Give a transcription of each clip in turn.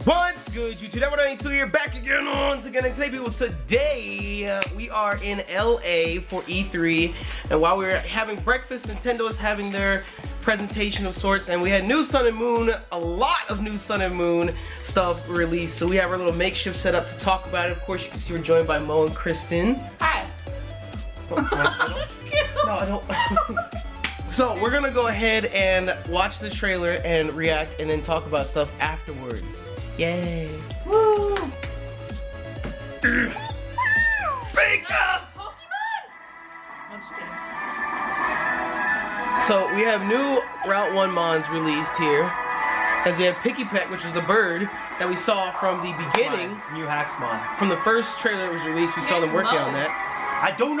What's good, YouTube? Ever92 here, back again once again. And today, people, we are in LA for E3, and while we were having breakfast, Nintendo is having their presentation of sorts, and we had new Sun and Moon, a lot of new Sun and Moon stuff released. So we have our little makeshift setup to talk about it. Of course, you can see we're joined by Mo and Kristen. Hi. No, I don't. So we're gonna go ahead and watch the trailer and react, and then talk about stuff afterwards. Yay! Woo! Break up! Pokemon! I'm just kidding. So we have new Route 1 Mons released here, as we have Pikipek, which is the bird that we saw from the beginning. New Haxmon. From the first trailer that was released, we saw them working on that. I don't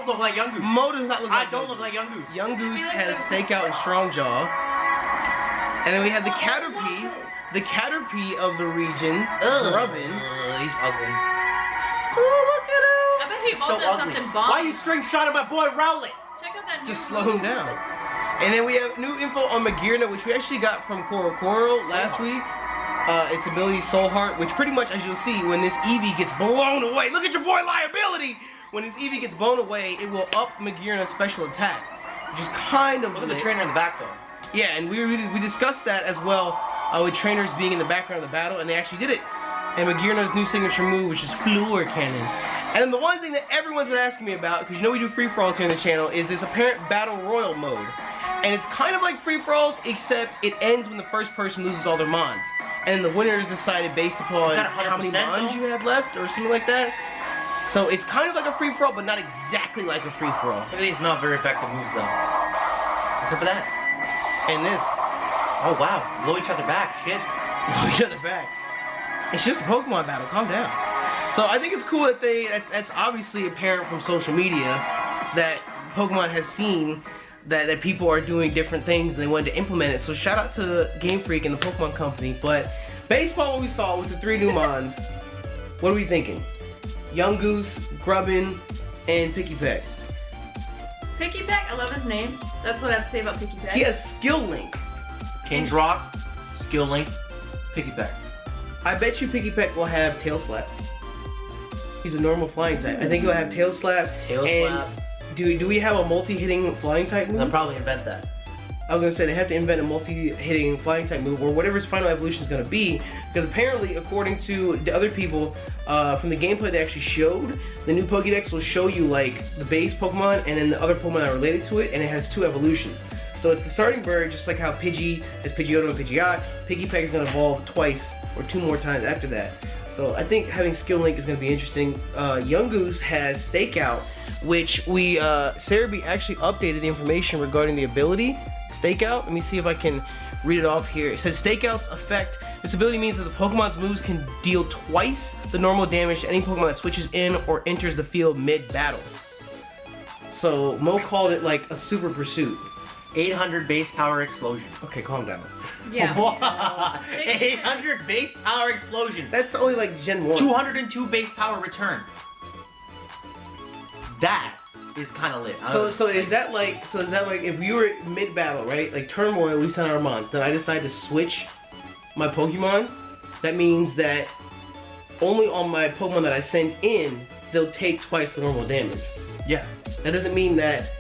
look like Young Goose. Mo does not look like I don't look like Young Goose. Young Goose has Stakeout and Strong Jaw. And then we have the Caterpie of the region, Grubbin. He's ugly. Oh, look at him! I bet he He's also so has ugly. something bomb. Why are you string shotting my boy Rowlet? Check out that To new slow him down. And then we have new info on Magearna, which we actually got from Korokoro last week. Its ability Soul Heart, which pretty much, as you'll see, when this Eevee gets blown away, look at your boy Liability! When this Eevee gets blown away, it will up Magearna's special attack, which is kind of Look at the trainer in the back though. Yeah, and we discussed that as well with trainers being in the background of the battle, and they actually did it. And Magearna's new signature move, which is Floor Cannon. And then the one thing that everyone's been asking me about, because you know we do free-for-alls here on the channel, is this apparent Battle Royal mode. And it's kind of like free-for-alls, except it ends when the first person loses all their Mons. And the winner is decided based upon how many Mons you have left, or something like that. So it's kind of like a free-for-all, but not exactly like a free-for-all. Look at these not very effective moves though. Except for that. And this. Oh wow, blow each other back, shit. Blow each other back. It's just a Pokemon battle, calm down. So I think it's cool that that's obviously apparent from social media that Pokemon has seen that people are doing different things and they wanted to implement it. So shout out to Game Freak and the Pokemon Company. But based on what we saw with the 3 new Mons, what are we thinking? Young Goose, Grubbin, and Pikipek. Pikipek, I love his name. That's what I have to say about Pikipek. He has Skill Link. King's Rock, Skill Link, Pikipek. I bet you Pikipek will have Tail Slap. He's a normal flying type. I think he'll have Tail Slap. Tail and Slap. Do we have a multi-hitting flying type move? They'll probably invent that. I was gonna say they have to invent a multi-hitting flying type move, or whatever its final evolution is gonna be, because apparently, according to the other people from the gameplay they actually showed, the new Pokédex will show you like the base Pokemon and then the other Pokemon that are related to it, and it has 2 evolutions. So it's the starting bird, just like how Pidgey has Pidgeotto and Pidgeot. Pikipek is gonna evolve twice or 2 more times after that. So I think having Skill Link is gonna be interesting. Young Goose has Stakeout, which we Cerebi actually updated the information regarding the ability. Stakeout. Let me see if I can read it off here. It says Stakeout's effect. This ability means that the Pokemon's moves can deal twice the normal damage to any Pokemon that switches in or enters the field mid-battle. So Mo called it like a super pursuit. 800 base power explosion. Okay, calm down. Yeah. What? 800 base power explosion. That's only like Gen 1. 202 base power return. That is kind of lit. So is that like if you were mid battle, right? Like Turmoil, we sent our Mons, then I decide to switch my Pokemon. That means that only on my Pokemon that I send in, they'll take twice the normal damage. Yeah. That doesn't mean that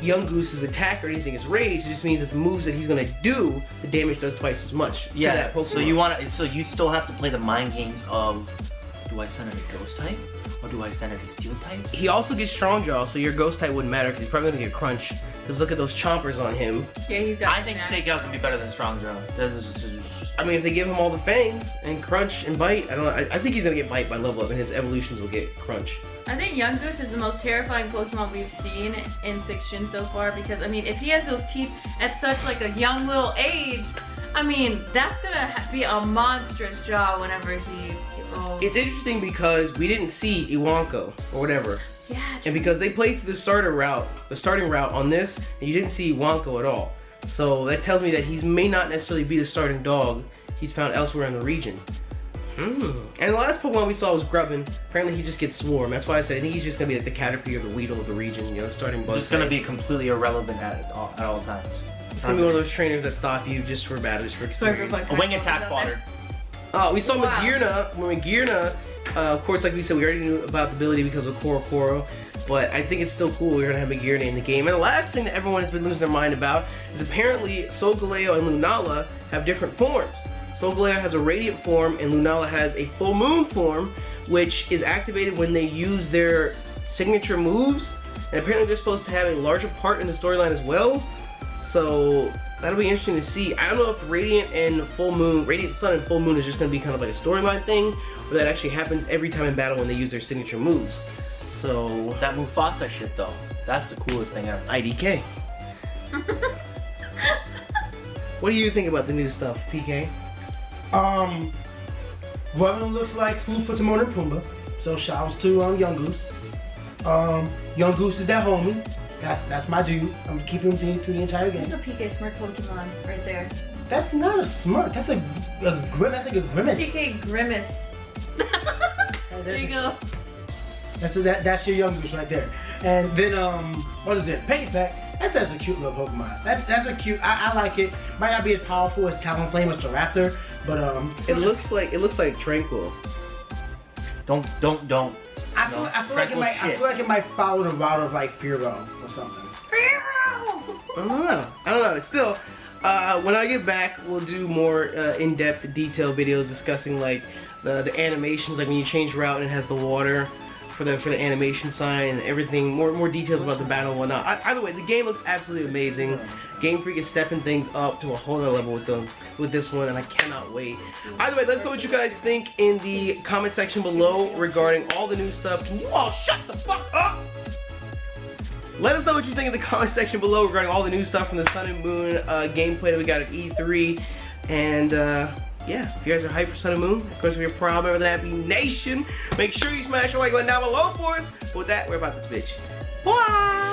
Young Goose's attack or anything is raised. It just means that the moves that he's gonna do, the damage does twice as much. Yeah. To that Pokemon. So you still have to play the mind games of, do I send it a Ghost type? Or do I send it a Steel type? He also gets Strong Jaw, so your Ghost type wouldn't matter because he's probably gonna get Crunch. Because look at those chompers on him. Yeah, he's got I think Stakeout's gonna be better than Strong Jaw. I mean, if they give him all the fangs and Crunch and Bite, I don't know. I think he's gonna get Bite by level up, and his evolutions will get Crunch. I think Young Goose is the most terrifying Pokemon we've seen in 6 Gen so far, because I mean, if he has those teeth at such like a young little age, I mean, that's gonna be a monstrous jaw whenever he evolves. It's interesting because we didn't see Iwanko or whatever, Yeah. and because they played through the starting route on this, and you didn't see Iwanko at all. So that tells me that he may not necessarily be the starting dog he's found elsewhere in the region. And the last Pokemon we saw was Grubbin. Apparently he just gets Swarm. That's why I said I think he's just gonna be like the Caterpie or the Weedle of the region, you know, starting bug. Just gonna be completely irrelevant at all times. It's gonna be one of those trainers that stop you just for battle, just for experience. Like A wing attack fodder. We saw Wow. Magearna, of course, like we said, we already knew about the ability because of Koro, but I think it's still cool we're gonna have Magearna in the game. And the last thing that everyone has been losing their mind about is apparently Solgaleo and Lunala have different forms. Solgaleo has a radiant form and Lunala has a full moon form, which is activated when they use their signature moves. And apparently they're supposed to have a larger part in the storyline as well. So that'll be interesting to see. I don't know if Radiant Sun and Full Moon is just gonna be kind of like a storyline thing, or that actually happens every time in battle when they use their signature moves. So That Mufasa shit though, that's the coolest thing ever. IDK. What do you think about the new stuff, PK? Robin looks like food for Timon and Pumbaa. So shouts to Young Goose. Young Goose is that homie. That's my dude. I'm gonna keep him through the entire game. That's a PK Smart Pokemon right there. That's not a smirk. That's a grim. That's like a grimace. PK Grimace. There you go. That's your Young Goose right there. And then what is it? Piggyback. That's a cute little Pokemon. That's a cute. I like it. Might not be as powerful as Talonflame or Staraptor, but It looks like Tranquil. Don't. I feel like it might follow the route of like Fearow or something. I don't know. Still, when I get back, we'll do more in-depth, detailed videos discussing like the animations, like when you change route and it has the water for the animation sign and everything. More details about the battle and whatnot. Either way, the game looks absolutely amazing. Game Freak is stepping things up to a whole other level with this one, and I cannot wait. Either way, let us know what you guys think in the comment section below regarding all the new stuff. Can you all shut the fuck up? Let us know what you think in the comment section below regarding all the new stuff from the Sun and Moon gameplay that we got at E3. And yeah, if you guys are hyped for Sun and Moon, of course, if you're a proud member of the Happy Nation, make sure you smash the like button down below for us. But with that, we're about this bitch. Bye!